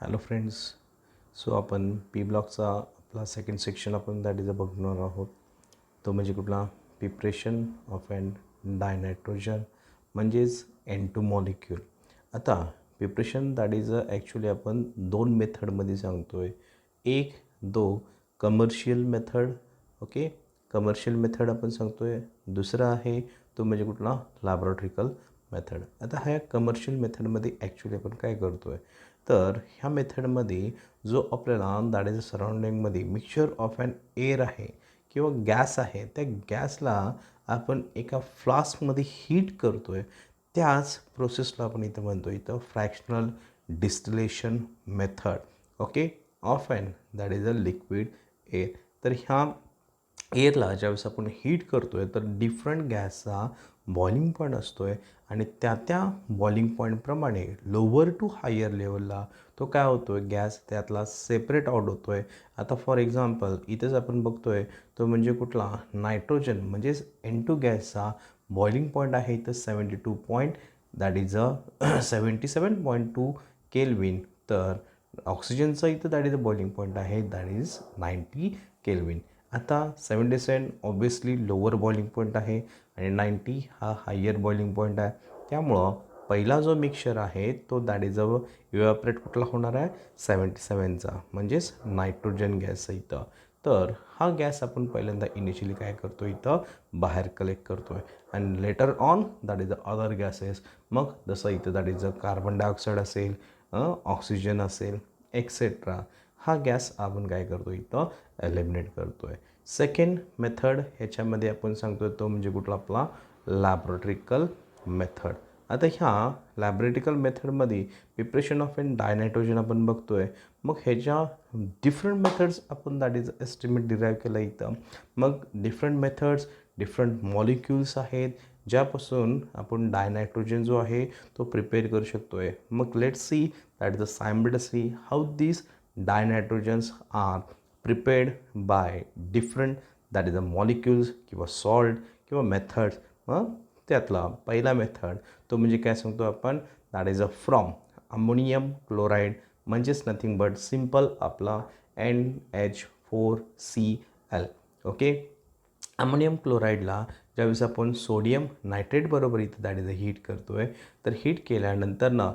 Hello friends. So आपण P ब्लॉकचा आपला सेकंड सेक्शन आपण दॅट इज बघणार आहोत. तो म्हणजे कुठला प्रिपरेशन ऑफ अँड डायनायट्रोजन म्हणजेच N2 मॉलिक्यूल. आता प्रिपरेशन दॅट इज ॲक्च्युली आपण दोन मेथडमध्ये सांगतो आहे. एक commercial method. Okay, commercial method आपण सांगतो आहे. दुसरा आहे तो म्हणजे कुठला लॅबोरेटरिकल मेथड. आता ह्या कमर्शियल मेथडमध्ये ॲक्च्युली आपण काय करतो आहे, तर ह्या मेथडमध्ये जो आपल्याला दॅट इज सराउंडिंगमध्ये मिक्सचर ऑफ अँड एअर आहे किंवा गॅस आहे, त्या गॅसला आपण एका फ्लास्कमध्ये हीट करतो आहे. त्याच प्रोसेसला आपण इथं म्हणतो इथं fractional distillation method. Okay, of and that is a liquid air. तर ह्या एअरला ज्यावेळेस आपण हीट करतो आहे तर डिफरंट गॅसचा बॉइलिंग पॉईंट असतो आहे आणि त्या बॉइलिंग पॉईंटप्रमाणे लोअर टू हायर लेवलला तो काय होतो आहे, गॅस त्यातला सेपरेट आउट होतो आहे. आता फॉर एक्झाम्पल इथेच आपण बघतो आहे तो म्हणजे कुठला नायट्रोजन म्हणजेच N2 गॅसचा बॉइलिंग पॉईंट आहे इथं 72 पॉईंट दॅट इज 77.2 केल्विन. तर ऑक्सिजनचा इथं that is a boiling point आहे दॅट इज 90 केल्विन. आता 77 ऑब्वियसली लोअर बॉइलिंग पॉईंट आहे आणि 90 हा हायर बॉइलिंग पॉईंट आहे. त्यामुळं पहिला जो मिक्सचर आहे तो दॅट इज इव्हॅपरेट कुठला होणार आहे 77चा म्हणजेच नायट्रोजन गॅस इथं. तर हा गॅस आपण पहिल्यांदा इनिशियली काय करतो इथं बाहेर कलेक्ट करतो आहे and later on that is other gases. मग जसं इथं दॅट इज कार्बन डायऑक्साईड असेल, ऑक्सिजन असेल एक्सेट्रा, हा गॅस आपण काय करतो इथं एलिमिनेट करतो आहे. सेकंड मेथड ह्याच्यामध्ये आपण सांगतो तो म्हणजे कुठला आपला लॅबोरेटरिकल मेथड. आता ह्या लॅबोरेटरिकल मेथडमध्ये प्रिपरेशन ऑफ एन डायनायट्रोजन आपण बघतो आहे. मग ह्याच्या डिफरंट मेथड्स आपण दॅट इज एस्टिमेट डिराईव्ह केलं इथं. मग डिफरंट मेथड्स डिफरंट मॉलिक्युल्स आहेत ज्यापासून आपण डायनायट्रोजन जो आहे तो प्रिपेअर करू शकतो आहे. मग let's see that is a simultaneously how this dinitrogens are prepared by different that is a molecules किंवा सॉल्ट किंवा मेथड्स. त्यातला पहिला मेथड तो म्हणजे काय सांगतो आपण that is a from ammonium chloride म्हणजेच नथिंग बट सिम्पल आपला NH4Cl. ओके, अमोनियम क्लोराईडला ज्यावेळेस आपण सोडियम नायट्रेट बरोबर इथं दॅट इज अ हीट करतो आहे, तर हीट केल्यानंतर ना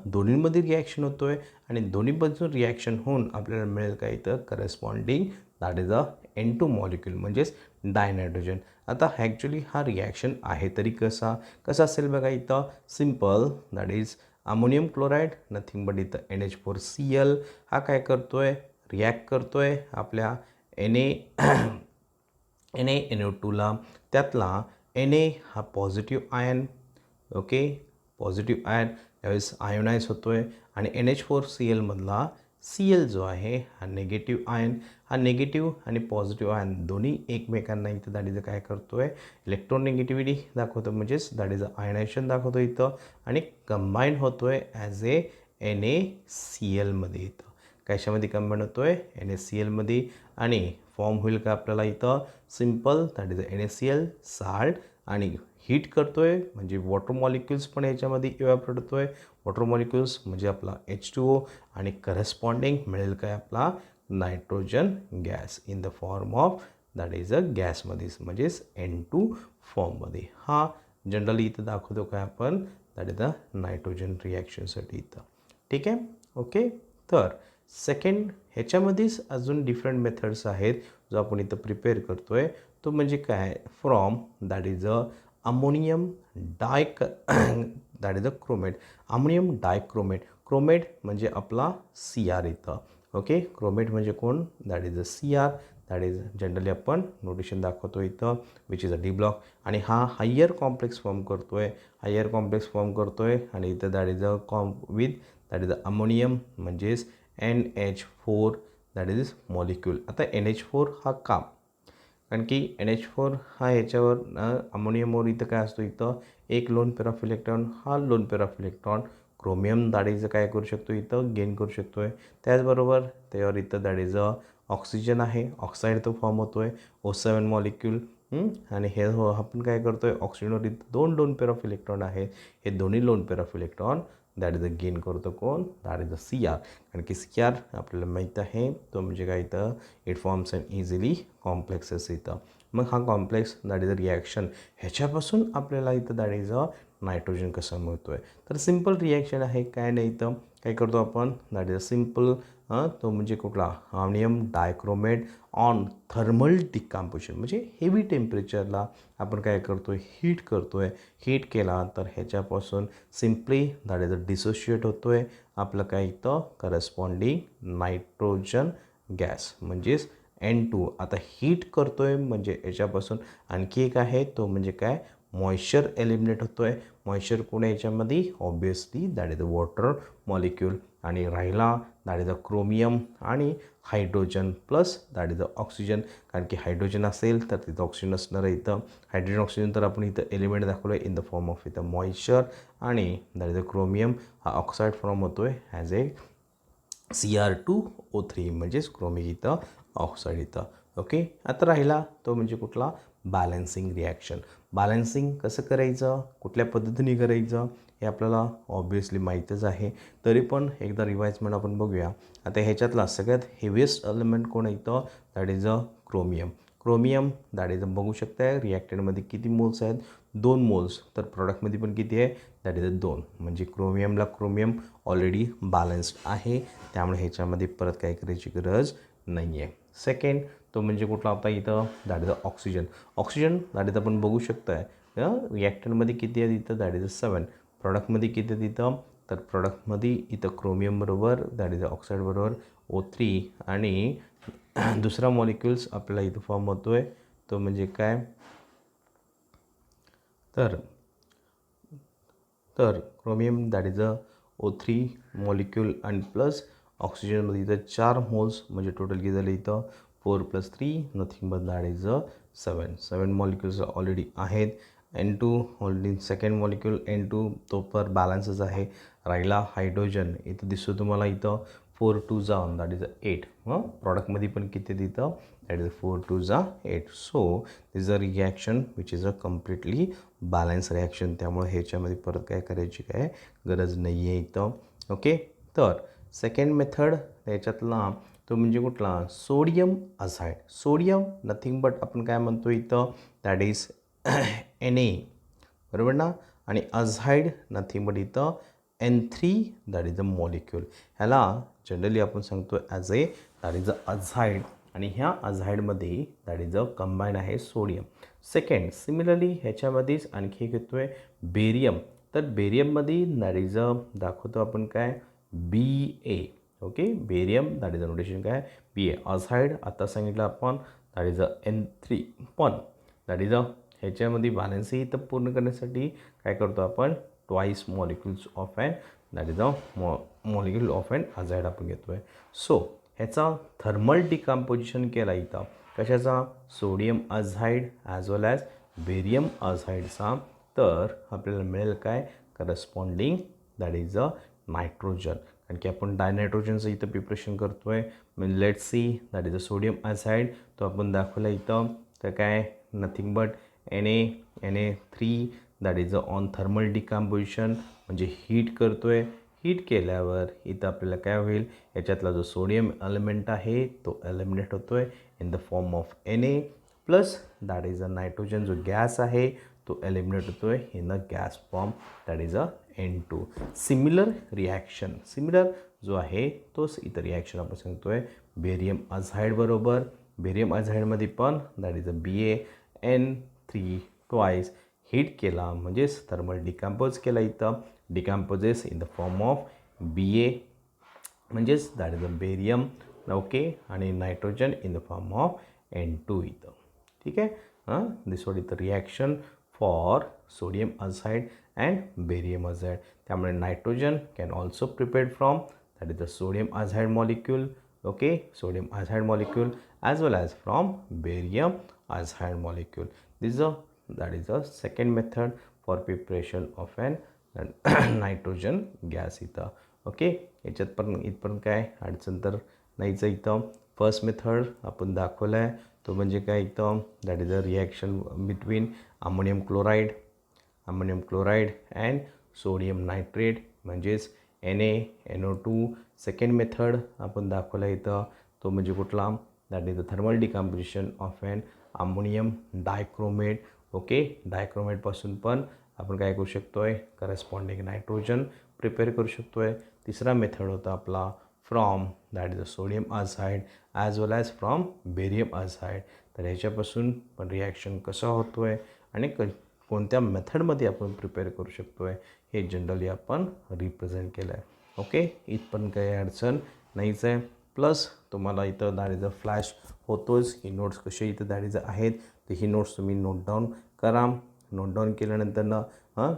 दोन्हीमध्ये रिॲक्शन होतो आहे आणि दोन्ही बाजून रिॲक्शन होऊन आपल्याला मिळेल काय इथं corresponding that is a N2 molecule म्हणजेच डायनायट्रोजन. आता ॲक्च्युली हा रिॲक्शन आहे तरी कसा असेल बघा इथं simple that is ammonium chloride nothing but इथं NH4Cl हा काय करतो आहे रिॲक्ट करतो आहे आपल्या NaNO2ला. त्यातला Na हा positive ion. Okay, positive ion त्यावेळेस आयोनाइज होतो आहे आणि NH4Clमधला Cl जो आहे हा निगेटिव्ह आयन. हा निगेटिव्ह आणि पॉझिटिव्ह आयन दोन्ही एकमेकांना इथं दॅट इज काय करतो आहे इलेक्ट्रॉनिगेटिव्हिटी दाखवतो म्हणजेच दॅट इज आयनायझेशन दाखवतो इथं आणि कंबाईन होतो आहे ॲज ए NaClमध्ये. इथं कशामध्ये कंबाईन होतो आहे NaClमध्ये आणि फॉर्म होईल का आपल्याला इथं simple that is NaCl salt आणि हीट करतो आहे म्हणजे वॉटर मॉलिक्युल्स पण याच्यामध्ये इव्हॅपरेट होतो आहे. वॉटर मॉलिक्युल्स म्हणजे आपला H2O आणि करस्पॉन्डिंग मिळेल काय आपला nitrogen gas in the form of that is a गॅसमध्येच म्हणजेच N2 फॉर्ममध्ये. हा जनरली इथं दाखवतो काय आपण दॅट इज द नायट्रोजन रिॲक्शनसाठी इथं. ठीक आहे. ओके, तर सेकंड ह्याच्यामध्येच अजून डिफरंट मेथड्स आहेत जो आपण इथं प्रिपेअर करतो आहे तो म्हणजे काय from that is a ammonium that is a chromate. Ammonium dichromate. Chromate म्हणजे आपला Cr इथं. ओके, क्रोमेट म्हणजे कोण that is a Cr. That is generally आपण नोटेशन दाखवतो इथं which is a D block आणि हा हायर कॉम्प्लेक्स फॉर्म करतो आहे. आणि इथं that is a with that is a ammonium म्हणजेच NH4 दॅट इज मॉलिक्यूल. आता NH4 हा का, कारण की NH4 हा ह्याच्यावर अमोनियमवर इथं काय असतो इथं एक लोन पेअर ऑफ इलेक्ट्रॉन. हा lone pair of electron chromium that is काय करू शकतो इथं गेन करू शकतो आहे. त्याचबरोबर त्यावर इथं दॅट इज ऑक्सिजन आहे, ऑक्साईड तो फॉर्म होतो आहे O7 मॉलिक्यूल. आणि हे आपण काय करतो आहे ऑक्सिजनवर इथं दोन लोन पेअर ऑफ इलेक्ट्रॉन आहेत. हे दोन्ही lone pair of electron that is a gain करतो कोण, दॅट इज अ CR. कारण की CR आपल्याला माहीत आहे तो म्हणजे काय इथं it forms an easily complexes इथं. मग हा complex that is a reaction, ह्याच्यापासून आपल्याला इथं दॅट इज अ नायट्रोजन कसं मिळतो आहे. तर सिम्पल रिॲक्शन आहे, काय नाही इथं काय करतो आपण, दॅट इज अ सिम्पल तो म्हणजे कुठला ammonium dichromate on thermal decomposition, म्हणजे हेवी टेम्परेचरला आपण काय करतो आहे, हीट करतो आहे. हीट केला तर ह्याच्यापासून simply that is a dissociate होतो आहे आपलं काय इथं करस्पॉन्डिंग नायट्रोजन गॅस म्हणजेच N2. आता हीट करतो आहे म्हणजे याच्यापासून आणखी एक आहे तो म्हणजे काय मॉइश्चर एलिमिनेट होतो आहे. मॉइश्चर कोण आहे याच्यामध्ये, obviously that is a water molecule. आणि राहिला दॅट इज अ क्रोमियम आणि hydrogen plus that is a oxygen. कारण की हायड्रोजन असेल तर तिथं ऑक्सिजन असणार आहे. इथं हायड्रोजन ऑक्सिजन तर आपण इथं एलिमेंट दाखवलं आहे इन द फॉर्म ऑफ इथं मॉइश्चर. आणि दॅट इज अ क्रोमियम हा ऑक्साईड फॉर्म होतो आहे ॲज ए Cr2O3 म्हणजेच क्रोमिक इथं ऑक्साईड इथं. ओके, आता राहिला तो म्हणजे कुठला बॅलन्सिंग रिॲक्शन. बॅलन्सिंग कसं करायचं, कुठल्या पद्धतीने करायचं हे आपल्याला ऑब्वियसली माहीतच आहे. तरी पण एकदा रिवाइजमेंट आपण बघूया. आता ह्याच्यातला सगळ्यात हेविएस्ट एलिमेंट कोण इथं, that is a chromium. Chromium that is बघू शकताय रिॲक्टंटमध्ये किती मोल्स आहेत, 2 मोल्स. तर प्रॉडक्टमध्ये पण किती आहे, दॅट इज अ 2. म्हणजे क्रोमियमला क्रोमियम ऑलरेडी बॅलन्स्ड आहे, त्यामुळे ह्याच्यामध्ये परत काय करायची गरज नाही आहे. सेकंड तो म्हणजे कुठला होता इथं, that is a oxygen. Oxygen that is आपण बघू शकताय रिॲक्टंटमध्ये किती आहे इथं, दॅट इज अ 7. प्रॉडक्टमध्ये किती आहे तिथं, तर प्रॉडक्टमध्ये इथं क्रोमियम बरोबर दॅट इज अ ऑक्साईड बरोबर O3 आणि दुसरा मॉलिक्युल्स आपल्याला इथं फॉर्म होतो आहे तो म्हणजे काय, तर chromium that is a O3 molecule आणि प्लस ऑक्सिजनमध्ये इथं 4 मोल्स म्हणजे टोटल किती झालं इथं 4 + 3 nothing but that is a 7 molecules already आहेत. N2 already second molecule N2 तो पर बॅलन्सच आहे. राहिला हायड्रोजन, इथं दिसतो तुम्हाला इथं 4 2 दॅट इज अ 8. प्रॉडक्टमध्ये पण किती तिथं, that is 4 2 8. So this is a reaction which is a completely balance reaction. त्यामुळे ह्याच्यामध्ये परत काय करायची काय गरज नाही आहे इथं. ओके, तर सेकंड मेथड याच्यातला तो म्हणजे कुठला, सोडियम अझाईड. सोडियम नथिंग बट आपण काय म्हणतो इथं, दॅट इज Na, बरोबर ना. आणि अझाईड नथिंग बट इथं N3 that is a molecule. ह्याला जनरली आपण सांगतो as a that is a azide. आणि ह्या अझाईडमध्ये दॅट इज अ कंबाईन आहे सोडियम. सेकंड सिमिलरली ह्याच्यामध्येच आणखी एक येतो आहे बेरियम. तर बेरियममध्ये दॅट इज अ दाखवतो आपण काय Ba. Okay, barium that is a notation काय Ba. अझाईड आता सांगितलं आपण दॅट इज अ N3. पण दॅट इज अ ह्याच्यामध्ये बॅलन्सही इथं पूर्ण करण्यासाठी काय करतो आपण, twice molecules of an that is a molecule of an azide आपण घेतो आहे. सो ह्याचा थर्मल डिकम्पोजिशन केला इथं कशाचा, sodium azide as well as barium अझाईडचा. तर आपल्याला मिळेल काय corresponding that is a nitrogen. कारण की आपण डायनायट्रोजनचं इथं प्रिपरेशन करतो आहे. म्हणजे let see that is a sodium azide तो आपण दाखवला इथं. तर काय nothing but Na3 that is a on thermal decomposition म्हणजे हीट करतो आहे. हीट केल्यावर इथं आपल्याला काय होईल, याच्यातला जो सोडियम एलिमेंट आहे तो एलिमिनेट होतो आहे in the form of Na plus that is a nitrogen जो गॅस आहे तो एलिमिनेट होतो आहे in a gas form that is a N2. Similar reaction, similar जो आहे तोच इथं रिॲक्शन आपण सांगतो आहे बेरियम अझाईड बरोबर. बेरियम अझाईडमध्ये पण that is a BaN3 twice heat केला म्हणजेच थर्मल डिकम्पोज केला इथं. Decomposes in the form of Ba म्हणजेच that is a barium. Okay, आणि nitrogen in the form of N2 इथं. ठीक आहे, this what is the reaction for sodium azide and barium azide. त्यामुळे nitrogen can also prepared from that is the sodium azide molecule. Okay, sodium azide molecule as well as from barium अझाईड molecule. This that is the second method for preparation of an nitrogen gas इथं. Okay, याच्यात पण इथपर्यंत काय अडचण तर नाहीच इथं. First method आपण दाखवलं आहे तो म्हणजे काय इथं, that is a reaction between ammonium chloride and sodium nitrate म्हणजेच Na NO2. सेकंड मेथड आपण दाखवला इथं तो म्हणजे कुठला, that is the thermal decomposition of an ammonium dichromate. Okay, डायक्रोमेटपासून पण आपण काय करू शकतो आहे, करस्पॉन्डिंग नायट्रोजन प्रिपेअर करू शकतो आहे. तिसरा मेथड होता आपला from that is the sodium azide as well as from barium azide. तर ह्याच्यापासून पण रिॲक्शन कसा होतो आहे आणि कोणत्या मेथडमध्ये आपण प्रिपेअर करू शकतो आहे हे जनरली आपण रिप्रेझेंट केलं आहे. ओके, इथपर्यंत काही अडचण नाहीच आहे. प्लस तुम्हाला इथं दॅट इज अ फ्लॅश होतोच, ही नोट्स कसे इथं दॅट इज आहेत तर ही नोट्स तुम्ही नोट डाऊन करा. नोट डाऊन केल्यानंतर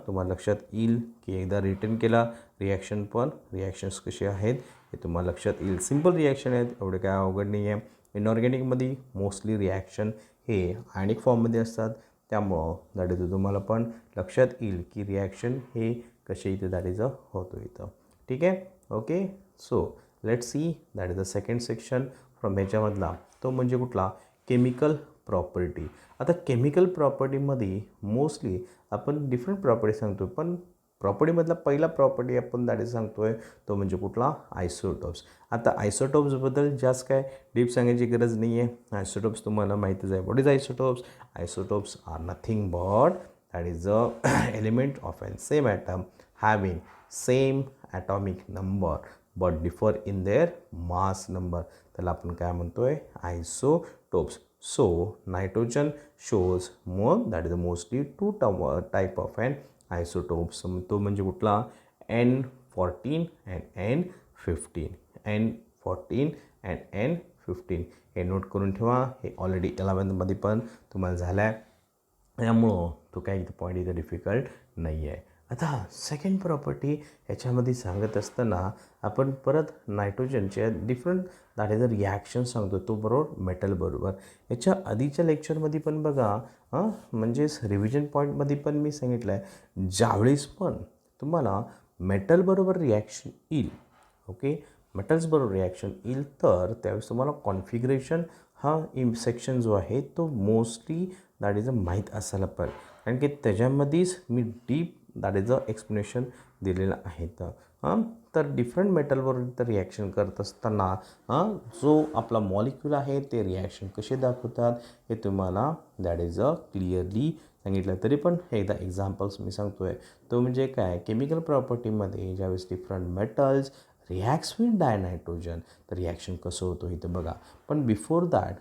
तुम्हाला लक्षात येईल की एकदा रिटर्न केला रिॲक्शन्स कसे आहेत हे तुम्हाला लक्षात येईल. सिम्पल रिॲक्शन आहेत, एवढे काय अवघड नाही आहे. इनऑर्गॅनिकमध्ये मोस्टली रिॲक्शन हे आयनिक फॉर्ममध्ये असतात, त्यामुळं दॅट इज तुम्हाला पण लक्षात येईल की रिॲक्शन हे कसे इथे दॅट इज होतो इथं. ठीक आहे. Okay, so let see that is the second section from ह्याच्यामधला तो म्हणजे कुठला, केमिकल प्रॉपर्टी. आता केमिकल प्रॉपर्टीमध्ये मोस्टली आपण डिफरंट प्रॉपर्टी सांगतो, पण प्रॉपर्टीमधला पहिला प्रॉपर्टी आपण दॅट इज सांगतो आहे तो म्हणजे कुठला, आयसोटोप्स. आता आयसोटोप्सबद्दल जास्त काय डीप सांगायची गरज नाही आहे. आयसोटोप्स तुम्हाला माहितीच आहे. What is isotopes? Isotopes are nothing but that is a element of an same atom having same atomic number but differ in their mass number. त्याला आपण काय म्हणतो आहे, isotopes. So nitrogen shows more that is mostly two type of an isotopes. तो म्हणजे कुठला, N14 and N15. N14 and N15 हे note करून ठेवा. हे ऑलरेडी 11मध्ये पण तुम्हाला झालं आहे, त्यामुळं तो काही इथं पॉईंट इथं डिफिकल्ट नाही आहे. आता सेकंड प्रॉपर्टी ह्याच्यामध्ये सांगत असताना आपण परत नायट्रोजनच्या different that is a reaction सांगतो, तो बरोबर मेटलबरोबर. याच्या आधीच्या लेक्चरमध्ये पण बघा म्हणजेच रिव्हिजन पॉईंटमध्ये पण मी सांगितलं आहे, ज्यावेळेस पण तुम्हाला मेटलबरोबर रिॲक्शन येईल, ओके, मेटल्सबरोबर रिॲक्शन येईल तर त्यावेळेस तुम्हाला कॉन्फिगरेशन हा सेक्शन जो आहे तो मोस्टली दॅट इज अ माहीत असायला पण, कारण की त्याच्यामध्येच मी deep that is a explanation दिलेलं आहे. तर डिफरंट मेटलवर तर रिॲक्शन करत असताना जो आपला मॉलिक्यूल आहे ते रिॲक्शन कसे दाखवतात हे तुम्हाला दॅट इज अ क्लिअरली सांगितलं. तरी पण एकदा एक्झाम्पल्स मी सांगतो आहे, तो म्हणजे काय, केमिकल प्रॉपर्टीमध्ये ज्यावेळेस डिफरंट मेटल्स रिॲक्ट्स विथ डायनायट्रोजन तर रिॲक्शन कसं होतं इथं बघा. पण बिफोर दॅट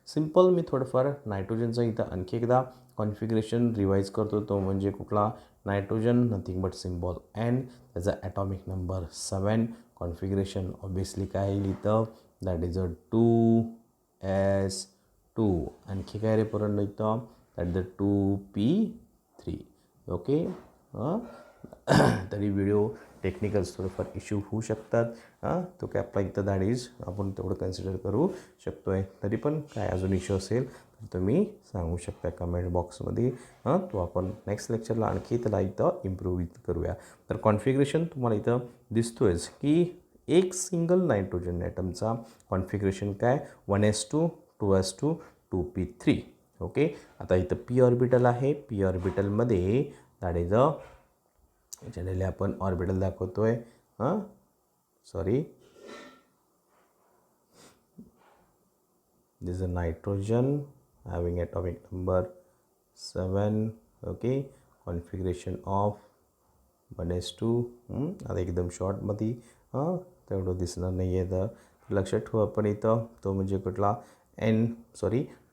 सिम्पल मी थोडंफार नायट्रोजनचं इथं आणखी एकदा कॉन्फिगरेशन रिवाईज करतो. तो म्हणजे कुठला, nitrogen nothing but symbol N, त्याचा ॲटॉमिक नंबर 7. कॉन्फिगरेशन ऑब्वियसली काय येईल इथं, दॅट इज अ 2s2. आणखी काय रे परत इथं, that is the 2p3. Okay, तरी व्हिडिओ टेक्निकल्स थोडंफार इश्यू होऊ शकतात. तो काय आपला इथं दॅट इज आपण तेवढं कन्सिडर करू शकतो आहे. तरी पण काय अजून इश्यू असेल तर तुम्ही सांगू शकता कमेंट बॉक्समध्ये. तो आपण नेक्स्ट लेक्चरला आणखी त्याला इथं इम्प्रूव्ह करूया. तर कॉन्फिगरेशन तुम्हाला इथं दिसतोयच की एक सिंगल नायट्रोजन ॲटमचा कॉन्फिगरेशन काय, 1s2 2s2 2p3. ओके, आता इथं p ऑर्बिटल आहे. p ऑर्बिटलमध्ये दॅट इज अ जनरली आपण ऑर्बिटल दाखवतो आहे, sorry, this is a nitrogen having atomic number 7. okay, configuration of 1s2. आता एकदम शॉर्टमध्ये तेवढं दिसणार नाही आहे, तर लक्षात ठेवू आपण इथं तो म्हणजे कुठला,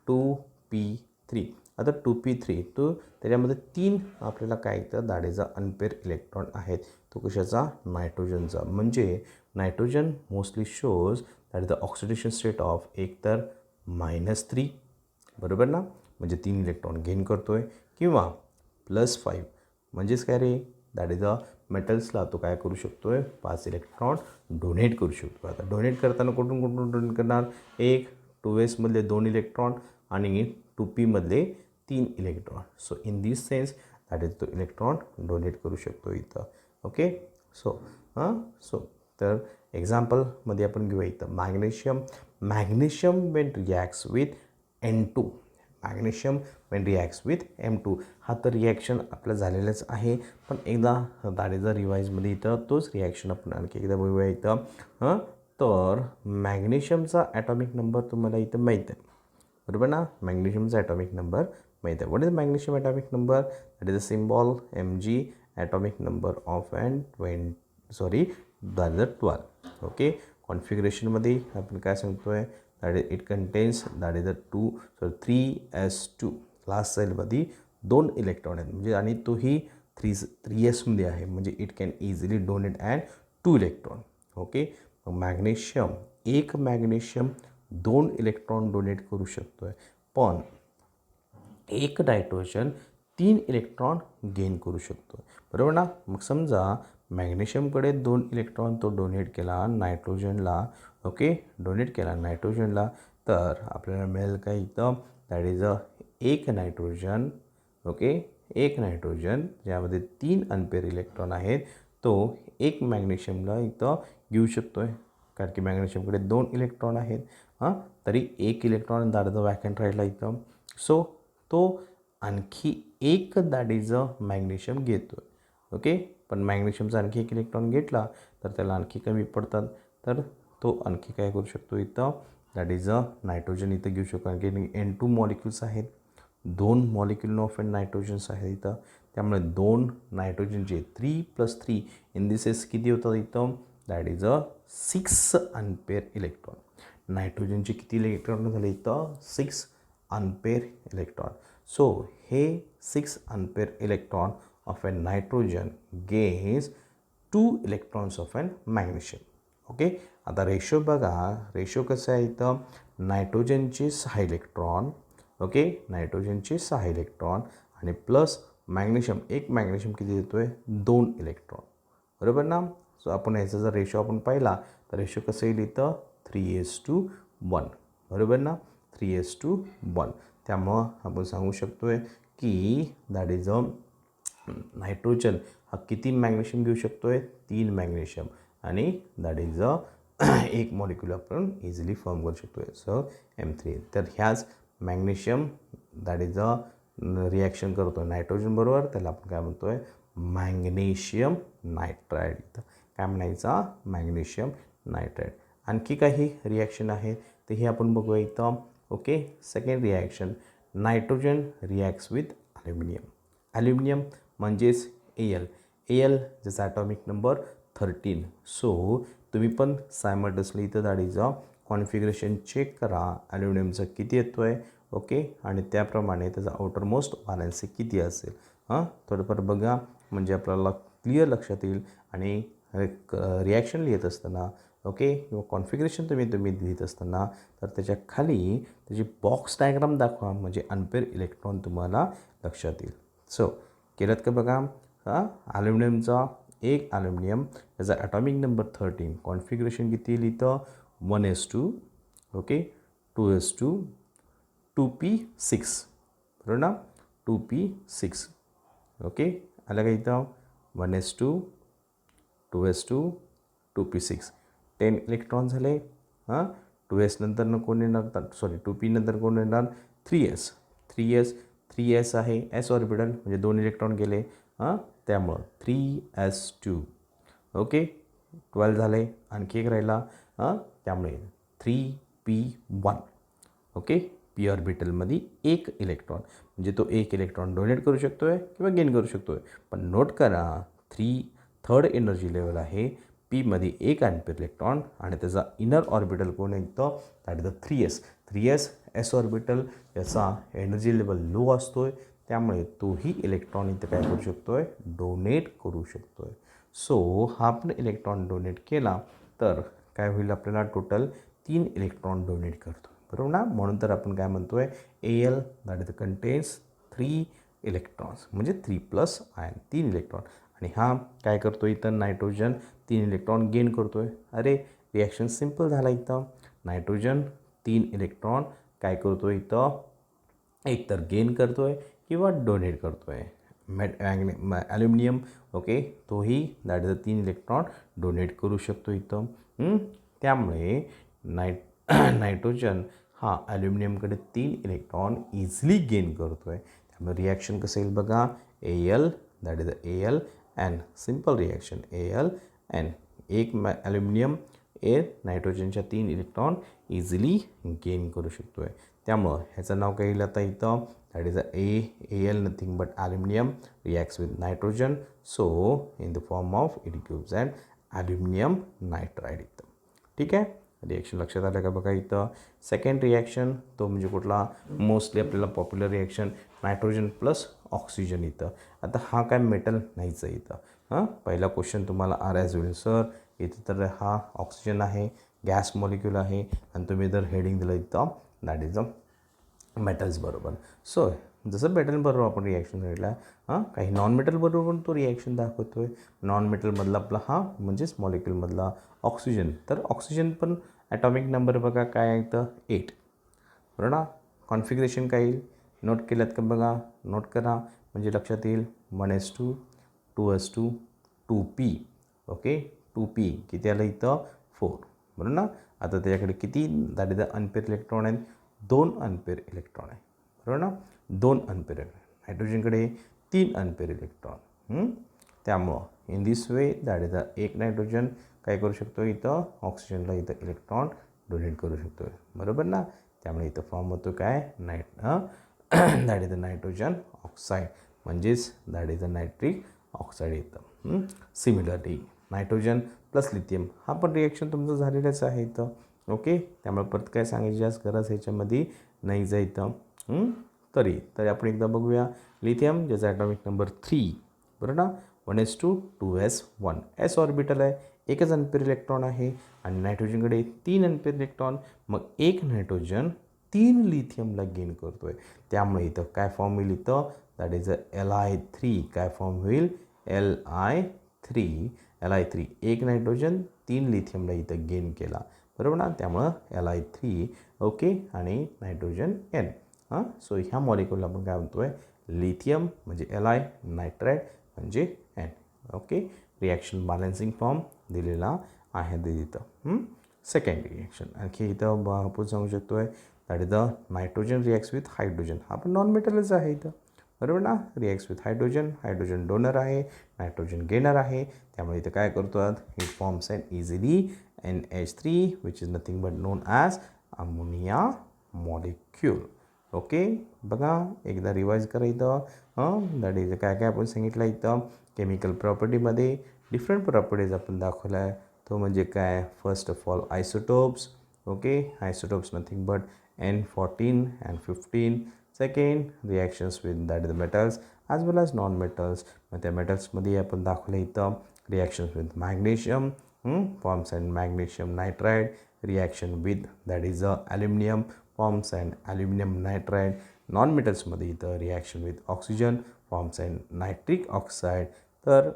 2p3. आता 2p3 तो त्याच्यामध्ये 3 आपल्याला काय येतं, दॅट इज अ अनपेअर इलेक्ट्रॉन आहेत. तो कशाचा, नायट्रोजनचा. म्हणजे nitrogen mostly shows that is the oxidation state of एक तर -3, बरोबर ना, म्हणजे 3 इलेक्ट्रॉन गेन करतो आहे, किंवा +5 म्हणजेच काय रे, दॅट इज अ मेटल्सला तो काय करू शकतो आहे, 5 इलेक्ट्रॉन डोनेट करू शकतो. आता डोनेट करताना कुठून कुठून डोनेट करणार, एक 2s मधले 2 इलेक्ट्रॉन आणि 2p मधले 3 electron. So in this sense that is तो इलेक्ट्रॉन डोनेट करू शकतो इथं. ओके, सो तर एक्झाम्पलमध्ये आपण घेऊया इथं magnesium. Magnesium Wien reacts with N2. Magnesium Wien reacts with M2. हा तर रिॲक्शन आपलं झालेलंच आहे, पण एकदा दाढेचा रिवाईजमध्ये इथं तोच रिॲक्शन आपण आणखी एकदा बघूया इथं. तर मॅग्नेशियमचा ॲटॉमिक नंबर तुम्हाला इथं माहीत आहे, बरोबर ना. मॅग्नेशियमचा ॲटॉमिक नंबर माहीत आहे. What is magnesium atomic number? That is a symbol Mg. Atomic number of that is 12. Okay. कॉन्फिगरेशनमध्ये आपण काय सांगतो आहे, that is it contains that is 3s2. Last सेलमध्ये 2 इलेक्ट्रॉन आहेत, म्हणजे आणि तोही 3s मध्ये आहे, म्हणजे it can easily donate and 2 electron. Okay. एक मॅग्नेशियम 2 इलेक्ट्रॉन डोनेट करू शकतो आहे, पण एक नायट्रोजन 3 इलेक्ट्रॉन गेन करू शकतो, बरोबर ना. मग समजा मॅग्नेशियमकडे 2 इलेक्ट्रॉन तो डोनेट केला नायट्रोजनला. ओके. डोनेट केला नायट्रोजनला, तर आपल्याला मिळेल काय इथं, दॅट इज एक नायट्रोजन. ओके. एक नायट्रोजन ज्यामध्ये 3 अनपेअर इलेक्ट्रॉन आहेत, तो एक मॅग्नेशियमला इथं घेऊ शकतो आहे, कारण की मॅग्नेशियमकडे 2 इलेक्ट्रॉन आहेत. तरी एक इलेक्ट्रॉन दाढेचा वॅकंट राहिला इथं. सो तो आणखी एक दाढेचं मॅग्नेशियम घेतो आहे. ओके. पण मॅग्नेशियमचा आणखी एक इलेक्ट्रॉन घेतला तर त्याला आणखी कमी पडतात, तर तो आणखी काय करू शकतो इथं, दॅट इज नायट्रोजन इथं घेऊ शकतो. आणखी N2 मॉलिक्युल्स आहेत, 2 मॉलिक्युल ऑफ नायट्रोजन्स आहेत इथं. त्यामुळे 2 नायट्रोजनचे 3 + 3 इन दिस इज किती होतात इथं, दॅट इज 6 अनपेअर इलेक्ट्रॉन. नायट्रोजनचे किती इलेक्ट्रॉन झाले इथं, 6 अनपेअर इलेक्ट्रॉन. सो हे 6 unpair electron of an nitrogen gains 2 electrons of an magnesium. Okay. आता रेशो बघा, रेशो कसं आहे इथं, नायट्रोजनचे 6 इलेक्ट्रॉन. ओके. नायट्रोजनचे 6 इलेक्ट्रॉन आणि प्लस मॅग्नेशियम, एक मॅग्नेशियम किती देतो आहे, 2 इलेक्ट्रॉन, बरोबर ना. सो आपण याचा जर रेशो आपण पाहिला तर रेशो कसं येईल इथं, 3:1, बरोबर ना. 3:1. त्यामुळं आपण सांगू शकतो आहे की दॅट इज नायट्रोजन हा किती मॅग्नेशियम घेऊ शकतो आहे, 3 मॅग्नेशियम, आणि दॅट इज एक मॉलिक्युल आपण इझिली फॉर्म करू शकतो आहे, सो M3. तर ह्याच मॅग्नेशियम दॅट इज रिॲक्शन करतो आहे नायट्रोजन बरोबर, त्याला आपण काय म्हणतो आहे, मॅग्नेशियम नायट्राइड. इथं काय म्हणायचा, मॅग्नेशियम नायट्राइड. आणखी काही रिॲक्शन आहे ते हे आपण बघूया इथं. Okay. Second reaction, nitrogen reacts with aluminium. Aluminium म्हणजेच Al. ज्याचा ॲटॉमिक नंबर 13. सो तुम्ही पण सायमल्टेनियसली इथं दाढीचं कॉन्फिगरेशन चेक करा, ॲल्युमिनियमचं किती येतो आहे. ओके. आणि त्याप्रमाणे त्याचा आउटरमोस्ट व्हॅलेन्सी किती असेल, थोडंफार बघा, म्हणजे आपल्याला क्लिअर लक्षात येईल. आणि रिॲक्शन लिहित असताना, ओके, किंवा कॉन्फिगरेशन तुम्ही लिहित असताना, तर त्याच्या खाली त्याची बॉक्स डायग्राम दाखवा, म्हणजे अनपेअर इलेक्ट्रॉन तुम्हाला लक्षात येईल. सो केलं का बघा. ॲल्युमिनियमचा एक ॲल्युमिनियम, त्याचा ॲटॉमिक नंबर 13, कॉन्फिगरेशन किती येईल इथं, 1:2. ओके. 2:2, 2p6, बरोबर ना. 2p6. ओके. आलं का इथं, 1:2, 2:2, 2p6, 10 इलेक्ट्रॉन झाले. 2s नंतर कोण येणार, 2p नंतर कोण येणार, 3s आहे s ऑर्बिटल, म्हणजे 2 इलेक्ट्रॉन गेले. त्यामुळं 3s2. ओके. 12 झाले, आणखी एक राहिला, त्यामुळे 3p1. ओके. p ऑर्बिटलमध्ये एक इलेक्ट्रॉन, म्हणजे तो एक इलेक्ट्रॉन डोनेट करू शकतो आहे किंवा गेन करू शकतो आहे. पण नोट करा, थर्ड एनर्जी लेवल आहे, पीमध्ये एक अनपेअर इलेक्ट्रॉन, आणि त्याचा इनर ऑर्बिटल कोण येतं, that is 3s. s orbital याचा एनर्जी लेवल लो असतो आहे, त्यामुळे तोही इलेक्ट्रॉन इथं काय करू शकतो आहे, डोनेट करू शकतो आहे. सो हा आपण इलेक्ट्रॉन डोनेट केला तर काय होईल, आपल्याला टोटल 3 इलेक्ट्रॉन डोनेट करतो, बरोबर ना. म्हणून तर आपण काय म्हणतो आहे, Al that is contains 3 electrons, म्हणजे 3+ आयन, 3 इलेक्ट्रॉन. आणि हा काय करतो इथं, नायट्रोजन 3 इलेक्ट्रॉन गेन करतो आहे. अरे रिॲक्शन सिम्पल झाला इथं. नायट्रोजन 3 इलेक्ट्रॉन काय करतो इथं, एकतर गेन करतो आहे किंवा डोनेट करतो आहे. ॲल्युमिनियम, ओके, तोही दॅट इज 3 इलेक्ट्रॉन डोनेट करू शकतो इथं. त्यामुळे नायट्रोजन हा ॲल्युमिनियमकडे 3 इलेक्ट्रॉन इझिली गेन करतो आहे. त्यामुळे रिॲक्शन कसं येईल बघा, Al that is Al N, simple reaction Al N. एक ॲल्युमिनियम नायट्रोजनच्या 3 इलेक्ट्रॉन इझिली गेन करू शकतो आहे. त्यामुळं ह्याचं नाव काय येईल आता इथं, that is Al nothing but aluminium reacts with nitrogen. So in the form of it gives and aluminium nitride इथं. ठीक आहे, रिॲक्शन लक्षात आलं का बघा इथं. सेकंड रिॲक्शन तो म्हणजे कुठला, मोस्टली आपल्याला popular reaction nitrogen plus oxygen इथं. आता हा काय मेटल नाहीच आहे इथं. पहिला क्वेश्चन तुम्हाला आर ॲज होईल सर, इथं तर हा ऑक्सिजन आहे, गॅस मॉलिक्यूल आहे, आणि तुम्ही जर हेडिंग दिलं इथं दॅट इज अ मेटल्स बरोबर. सो जसं मेटलबरोबर आपण रिॲक्शन घडला, काही नॉन मेटलबरोबर पण तो रिॲक्शन दाखवतो आहे. नॉन मेटलमधला आपला हा म्हणजेच मॉलिक्यूलमधला ऑक्सिजन, तर ऑक्सिजन पण ॲटॉमिक नंबर बघा काय आहे इथं 8, बरोबर ना. कॉन्फिगरेशन काय येईल, नोट केल्यात का बघा, नोट करा म्हणजे लक्षात येईल. 1s2 2s2 2p, okay 2p किती आलं इथं 4, बरोबर ना. आता त्याच्याकडे किती दॅट इज द अनपेअर इलेक्ट्रॉन आहेत, 2 अनपेअर इलेक्ट्रॉन आहे, बरोबर ना. 2 अनपेअर. नायट्रोजनकडे 3 अनपेअर इलेक्ट्रॉन. त्यामुळं in this way that is the एक नायट्रोजन काय करू शकतो इथं, ऑक्सिजनला इथं इलेक्ट्रॉन डोनेट करू शकतो, बरोबर ना. त्यामुळे इथं फॉर्म होतो काय that is the nitrogen oxide, म्हणजेच that is the nitric oxide इथं. सिमिलरली नायट्रोजन प्लस लिथियम हा पण रिॲक्शन तुमचं झालेलंच आहे इथं, ओके. त्यामुळे परत काय सांगायची जास्त गरज ह्याच्यामध्ये नाही जायचं. तरी आपण एकदा बघूया. लिथियम ज्याचा ॲटॉमिक नंबर 3, बरोबर ना. 1s2 2s1 s ऑर्बिटल आहे, एकच अनपेअर इलेक्ट्रॉन आहे, आणि नायट्रोजनकडे 3 अनपेअर इलेक्ट्रॉन. मग एक नायट्रोजन 3 लिथियमला गेन करतो आहे. त्यामुळे इथं काय फॉर्म होईल इथं, दॅट इज Li3. काय फॉर्म होईल Li3. एक नायट्रोजन 3 लिथियमला इथं गेन केला, बरोबर ना. त्यामुळं Li3, ओके, आणि नायट्रोजन N. सो ह्या मॉलिक्यूलला आपण काय म्हणतो आहे, लिथियम म्हणजे Li, नायट्राइड म्हणजे N, okay. Reaction balancing form दिलेला आहे तिथं. सेकंड रिॲक्शन आणखी इथं आपण सांगू शकतो आहे, that is the nitrogen reacts with hydrogen. हा पण नॉन मेटलच आहे इथं, बरोबर ना. Reacts with hydrogen, hydrogen donor आहे, नायट्रोजन गेनर आहे. त्यामुळे इथं काय करतो, it forms and easily NH3 which is nothing but non as ammonia molecule, okay. बघा एकदा रिवाईज करा इथं. दॅट इज काय काय आपण सांगितलं इथं, केमिकल प्रॉपर्टीमध्ये डिफरंट प्रॉपर्टीज आपण दाखवला आहे. तो म्हणजे काय, first of all isotopes, okay. Isotopes nothing but N14 and 15. Second reactions with that is the metals as well as non metals. मग त्या मेटल्समध्ये आपण दाखवलं इथं reactions with magnesium, forms and magnesium nitride. Reaction with that is a aluminium, forms and aluminium nitride. Non मेटल्समध्ये इथं reaction with oxygen, forms and nitric oxide. तर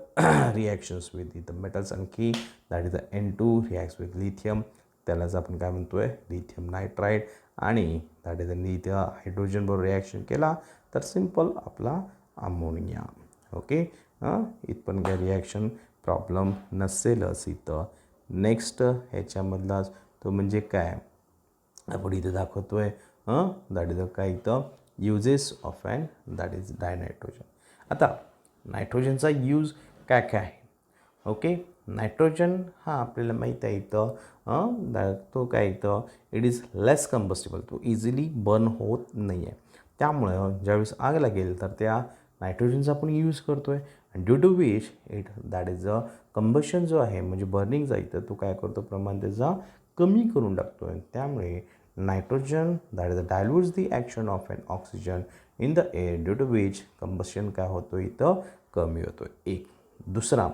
reactions with इथं मेटल्स आणखी that is the N2 reacts with lithium, त्यालाच आपण काय म्हणतो आहे लिथियम नायट्राइड. आणि दॅट इज इथं हायड्रोजनबरोबर रिॲक्शन केला तर सिम्पल आपला अमोनिया, ओके. इथपण काय रिॲक्शन प्रॉब्लेम नसेलच इथं. नेक्स्ट ह्याच्यामधलाच तो म्हणजे काय आपण इथं दाखवतो आहे, दॅट इज काय इथं uses of and that is dinitrogen. आता नायट्रोजनचा यूज काय काय आहे, ओके. नायट्रोजन हा आपल्याला माहीत आहे इथं, तो काय इथं इट इज लेस कंबस्टिबल, तो इझिली बर्न होत नाही आहे. त्यामुळं ज्यावेळेस आग लागेल तर त्या नायट्रोजनचा आपण यूज करतो आहे, आणि due to which it that is a combustion जो आहे म्हणजे बर्निंगचा इथं तो काय करतो, प्रमाण त्याचा कमी करून टाकतो आहे. त्यामुळे nitrogen that is dilutes the action of an oxygen in the air, due to which combustion काय होतो इथं कमी होतो. एक दुसरा,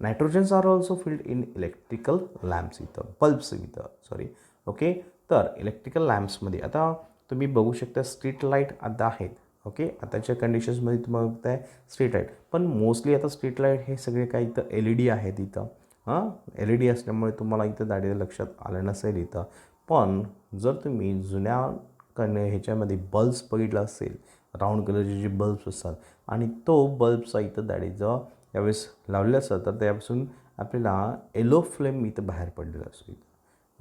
nitrogens are also filled in electrical lamps इथं, बल्ब्स इथं सॉरी, ओके. तर इलेक्ट्रिकल लॅम्प्समध्ये आता तुम्ही बघू शकता स्ट्रीट लाईट आता आहेत, ओके. आताच्या कंडिशन्समध्ये तुम्हाला बघताय स्ट्रीट लाईट, पण मोस्टली आता स्ट्रीट लाईट हे सगळे काही इथं LED आहेत इथं. LED असल्यामुळे तुम्हाला इथं दाढी लक्षात आलं नसेल इथं. पण जर तुम्ही जुन्या ह्याच्यामध्ये बल्ब्स बघितला असेल, राऊंड कलरचे जे बल्ब्स असतात, आणि तो बल्बचा इथं दाढीचं यावेळेस लावलेलं असतं तर त्यापासून आपल्याला येलो फ्लेम इथं बाहेर पडलेला असतो इथं,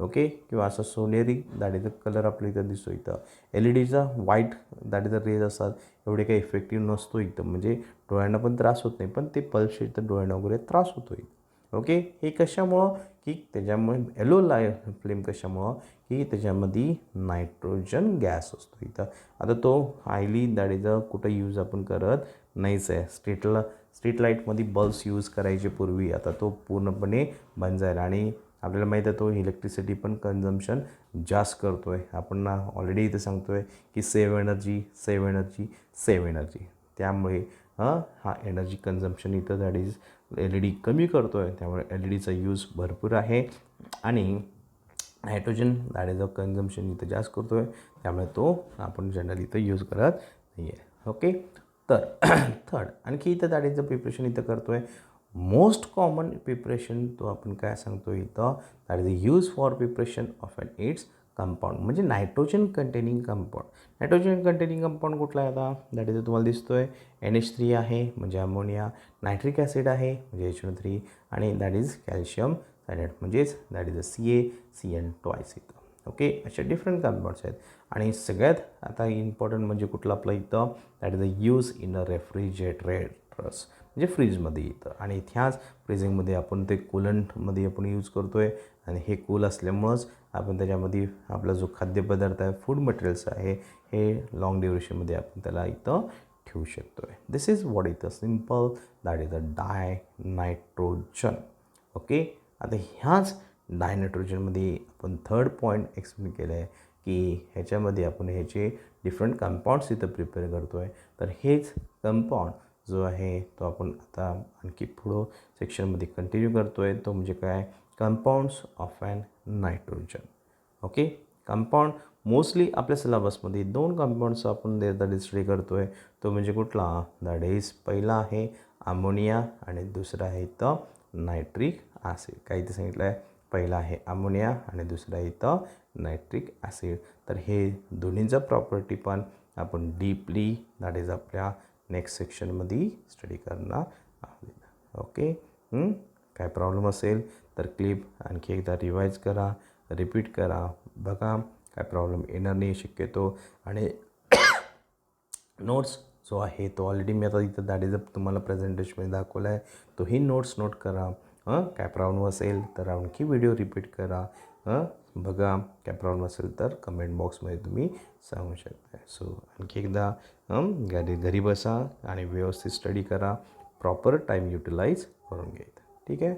ओके, किंवा असं सोनेरी दॅट इज द कलर आपल्या इथं दिसतो. इथं LED white that is the rays असतात, एवढे काही इफेक्टिव्ह नसतो इथं, म्हणजे डोळ्यांना पण त्रास होत नाही, पण ते पल्स तर डोळ्यांना वगैरे त्रास होतो इथं. ओके, हे कशामुळं की त्याच्यामुळे येलो लाईट फ्लेम कशामुळं की त्याच्यामध्ये नायट्रोजन गॅस असतो इथं. आता तो हायली दॅट इज कुठं यूज आपण करत नाहीच आहे. स्ट्रीट लाईटमध्ये बल्ब्स यूज करायचे पूर्वी, आता तो पूर्णपणे बंद जाईल. आणि आपल्याला माहीत आहे तो इलेक्ट्रिसिटी पण कन्झम्पशन जास्त करतो आहे. आपण ऑलरेडी इथं सांगतो आहे की save energy, save energy, save energy. त्यामुळे हा एनर्जी कन्झम्पशन इथं दॅट इज LED कमी करतो आहे. त्यामुळे LEDचा यूज भरपूर आहे. आणि नायट्रोजन दॅट इज कन्झम्पशन इथं जास्त करतो आहे, त्यामुळे तो आपण जनरली इथं यूज करत नाही आहे. ओके, तर थर्ड आणखी इथं दॅट इज प्रिपरेशन इथं करतो आहे. मोस्ट कॉमन प्रिपरेशन तो आपण काय सांगतो इथं that is use for preparation of an its compound, म्हणजे nitrogen containing compound. Nitrogen containing compound कुठला आहे आता दॅट इज तुम्हाला दिसतो आहे NH3 आहे म्हणजे अमोनिया, नायट्रिक ॲसिड आहे म्हणजे HNO3, आणि दॅट इज कॅल्शियम सायनाइड म्हणजेच दॅट इज CaCN ट्वाईस इथं. ओके, अशा डिफरंट कंपाऊंड्स आहेत. आणि सगळ्यात आता इम्पॉर्टंट म्हणजे कुठलं आपलं इथं that is use in a refrigerators, म्हणजे फ्रीजमध्ये येतं. आणि ह्याच फ्रीजिंगमध्ये आपण ते कूलंटमध्ये आपण यूज करतो आहे. आणि हे कूल असल्यामुळंच आपण त्याच्यामध्ये आपला जो खाद्यपदार्थ आहे, फूड मटेरियल्स आहे, हे लॉंग ड्युरेशनमध्ये आपण त्याला इथं ठेवू शकतो आहे. This is what is the simple that is a dinitrogen. Okay, आता ह्याच डायनायट्रोजनमध्ये आपण थर्ड पॉईंट एक्सप्लेन केलं आहे की ह्याच्यामध्ये आपण ह्याचे डिफरंट कंपाऊंड्स इथं प्रिपेअर करतो आहे. तर हेच कंपाऊंड जो आहे तो आपण आता आणखी पुढं सेक्शनमध्ये कंटिन्यू करतो आहे. तो म्हणजे काय, compounds of an nitrogen. Okay, compound mostly आपल्या सिलेबसमध्ये 2 कंपाऊंड्स आपण स्टडी करतो आहे. तो म्हणजे कुठला दॅट इज पहिला आहे अमोनिया आणि दुसरा आहे इथं नायट्रिक ॲसिड. काय इथं सांगितलं आहे, पहिला आहे अमोनिया आणि दुसरा आहे इथं नायट्रिक ॲसिड. तर हे दोन्हींचा प्रॉपर्टी पण आपण डीपली दॅट इज आपल्या नेक्स्ट सेक्शनमध्ये स्टडी करणार आहोत. ओके, काय प्रॉब्लेम असेल तर क्लिप आणखी एकदा रिवाईज करा, रिपीट करा, बघा काय प्रॉब्लेम येणार नाही शक्यतो. आणि नोट्स जो आहे तो ऑलरेडी मी आता इथं दॅट इज तुम्हाला प्रेझेंटेशनमध्ये दाखवला आहे, तोही नोट्स नोट करा. काय प्रॉब्लेम असेल तर आणखी व्हिडिओ रिपीट करा, बघा. काय प्रॉब्लेम असेल तर कमेंट बॉक्समध्ये तुम्ही सांगू शकता. सो आणखी एकदा घरी बसा आणि व्यवस्थित स्टडी करा, प्रॉपर टाईम युटिलाइज करून घ्या. ठीक आहे.